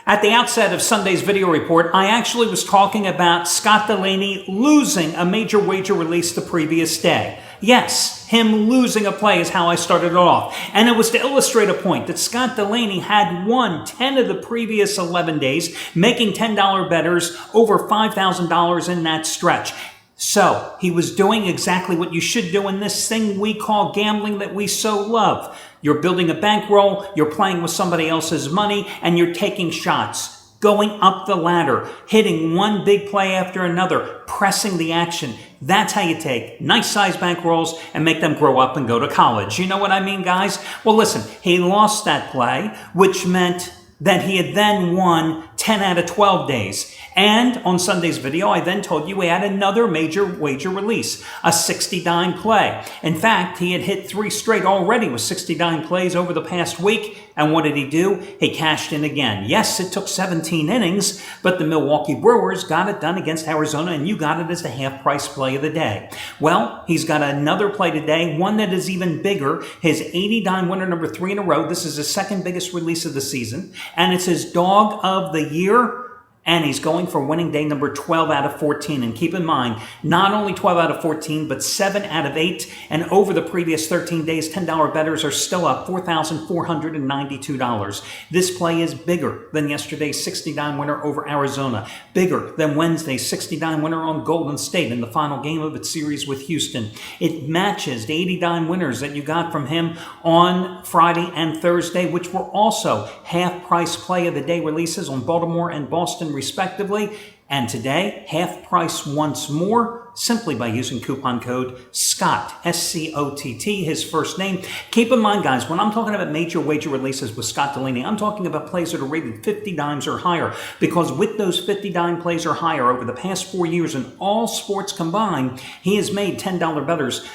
At the outset of Sunday's video report, I actually was talking about Scott Delaney losing a major wager release the previous day. Yes, him losing a play is how I started it off. And it was to illustrate a point that Scott Delaney had won 10 of the previous 11 days, making $10 bettors over $5,000 in that stretch. So he was doing exactly what you should do in this thing we call gambling that we so love. You're building a bankroll, you're playing with somebody else's money, and you're taking shots, going up the ladder, hitting one big play after another, pressing the action. That's how you take nice size bankrolls and make them grow up and go to college. You know what I mean, guys? Well, listen, he lost that play, which meant that he had then won 10 out of 12 days. And on Sunday's video, I then told you he had another major wager release, a 60-dime play. In fact, he had hit 3 straight already with 60-dime plays over the past week. And what did he do? He cashed in again. Yes, it took 17 innings, but the Milwaukee Brewers got it done against Arizona, and you got it as the half-price play of the day. Well, he's got another play today, one that is even bigger, his 80-dime winner number 3 in a row. This is his second biggest release of the season, and it's his dog of the year. And he's going for winning day number 12 out of 14. And keep in mind, not only 12 out of 14, but 7 out of 8. And over the previous 13 days, $10 bettors are still up $4,492. This play is bigger than yesterday's 60-dime winner over Arizona. Bigger than Wednesday's 60-dime winner on Golden State in the final game of its series with Houston. It matches the 80-dime winners that you got from him on Friday and Thursday, which were also half-price play of the day releases on Baltimore and Boston, respectively. And today, half price once more, simply by using coupon code SCOTT, S-C-O-T-T, his first name. Keep in mind, guys, when I'm talking about major wager releases with Scott Delaney, I'm talking about plays that are rated 50 dimes or higher, because with those 50 dime plays or higher over the past 4 years in all sports combined, he has made $10 bettors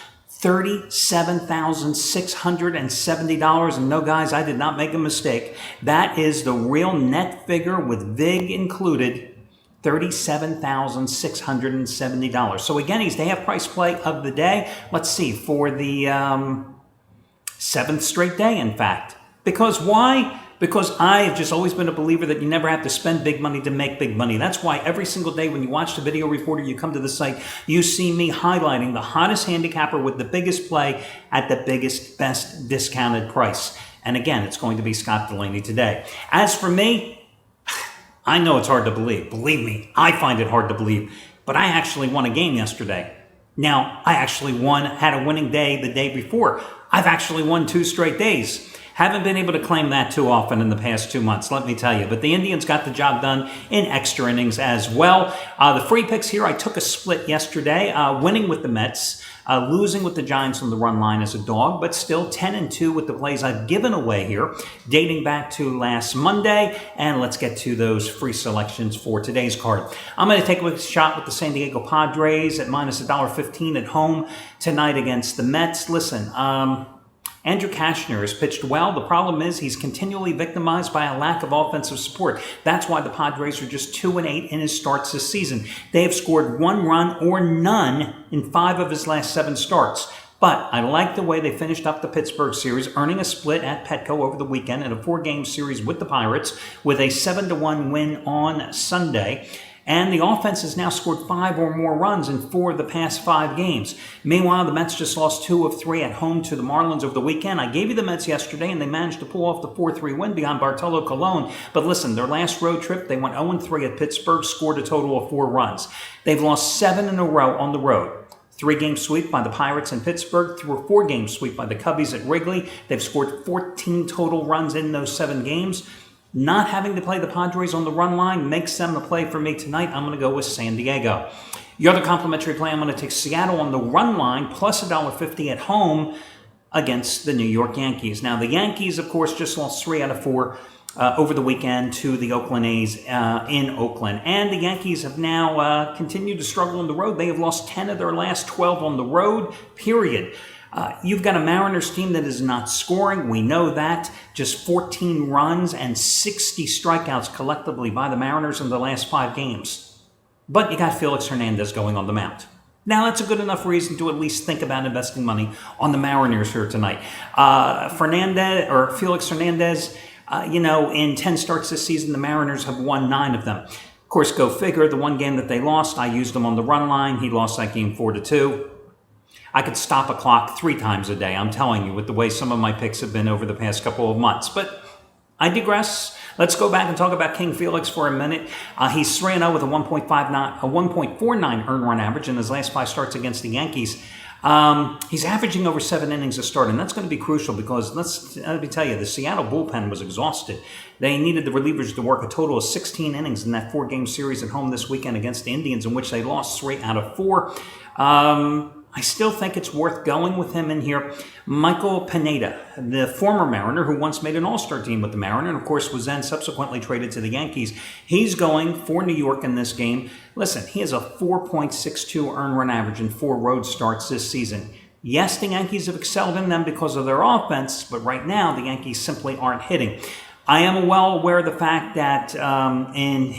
$37,670. And no, guys, I did not make a mistake. That is the real net figure with VIG included, $37,670. So again, he's the half-price play of the day. Let's see, for the 7th straight day, in fact. Because why? Because I have just always been a believer that you never have to spend big money to make big money. That's why every single day when you watch the video reporter, you come to the site, you see me highlighting the hottest handicapper with the biggest play at the biggest, best discounted price. And again, it's going to be Scott Delaney today. As for me, I know it's hard to believe. Believe me, I find it hard to believe. But I actually won a game yesterday. Now, I actually had a winning day the day before. I've actually won 2 straight days. Haven't been able to claim that too often in the past 2 months, let me tell you. But the Indians got the job done in extra innings as well. The free picks here, I took a split yesterday, winning with the Mets, losing with the Giants on the run line as a dog, but still 10-2 with the plays I've given away here, dating back to last Monday. And let's get to those free selections for today's card. I'm going to take a shot with the San Diego Padres at minus $1.15 at home tonight against the Mets. Listen, Andrew Cashner has pitched well. The problem is he's continually victimized by a lack of offensive support. That's why the Padres are just 2-8 in his starts this season. They have scored 1 run or none in 5 of his last 7 starts. But I like the way they finished up the Pittsburgh series, earning a split at Petco over the weekend in a 4-game series with the Pirates with a 7-1 win on Sunday. And the offense has now scored 5 or more runs in 4 of the past 5 games. Meanwhile, the Mets just lost 2 of 3 at home to the Marlins over the weekend. I gave you the Mets yesterday, and they managed to pull off the 4-3 win behind Bartolo Colon. But listen, their last road trip, they went 0-3 at Pittsburgh, scored a total of 4 runs. They've lost 7 in a row on the road. 3-game sweep by the Pirates in Pittsburgh, through a 4-game sweep by the Cubbies at Wrigley. They've scored 14 total runs in those 7 games. Not having to play the Padres on the run line makes them the play for me tonight. I'm going to go with San Diego. The other complimentary play, I'm going to take Seattle on the run line plus $1.50 at home against the New York Yankees. Now, the Yankees, of course, just lost 3 out of 4 over the weekend to the Oakland A's in Oakland. And the Yankees have now continued to struggle on the road. They have lost 10 of their last 12 on the road, period. You've got a Mariners team that is not scoring. We know that. Just 14 runs and 60 strikeouts collectively by the Mariners in the last 5 games. But you got Felix Hernandez going on the mound. Now, that's a good enough reason to at least think about investing money on the Mariners here tonight. Felix Hernandez In 10 starts this season, the Mariners have won 9 of them. Of course, go figure, the one game that they lost, I used him on the run line. He lost that game 4-2. I could stop a clock 3 times a day, I'm telling you, with the way some of my picks have been over the past couple of months. But I digress. Let's go back and talk about King Felix for a minute. He's 3-0 with a 1.49 earned run average in his last 5 starts against the Yankees. He's averaging over 7 innings a start, and that's going to be crucial because let me tell you, the Seattle bullpen was exhausted. They needed the relievers to work a total of 16 innings in that 4-game series at home this weekend against the Indians, in which they lost 3 out of 4. I still think it's worth going with him in here. Michael Pineda, the former Mariner who once made an all-star team with the Mariner and, of course, was then subsequently traded to the Yankees. He's going for New York in this game. Listen, he has a 4.62 earned run average in 4 road starts this season. Yes, the Yankees have excelled in them because of their offense, but right now the Yankees simply aren't hitting. I am well aware of the fact that in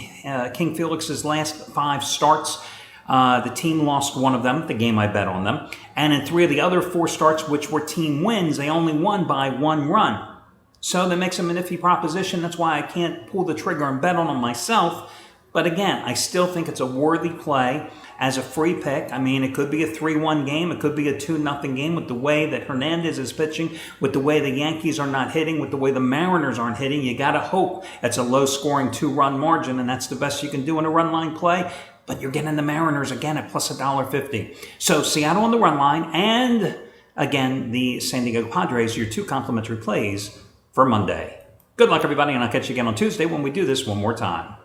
King Felix's last 5 starts, the team lost 1 of them, the game I bet on them. And in 3 of the other 4 starts, which were team wins, they only won by 1 run. So that makes them an iffy proposition. That's why I can't pull the trigger and bet on them myself. But again, I still think it's a worthy play as a free pick. I mean, it could be a 3-1 game. It could be a 2-0 game with the way that Hernandez is pitching, with the way the Yankees are not hitting, with the way the Mariners aren't hitting. You got to hope it's a low-scoring 2-run margin, and that's the best you can do in a run line play. But you're getting the Mariners again at plus $1.50. So Seattle on the run line, and again, the San Diego Padres, your 2 complimentary plays for Monday. Good luck, everybody, and I'll catch you again on Tuesday when we do this one more time.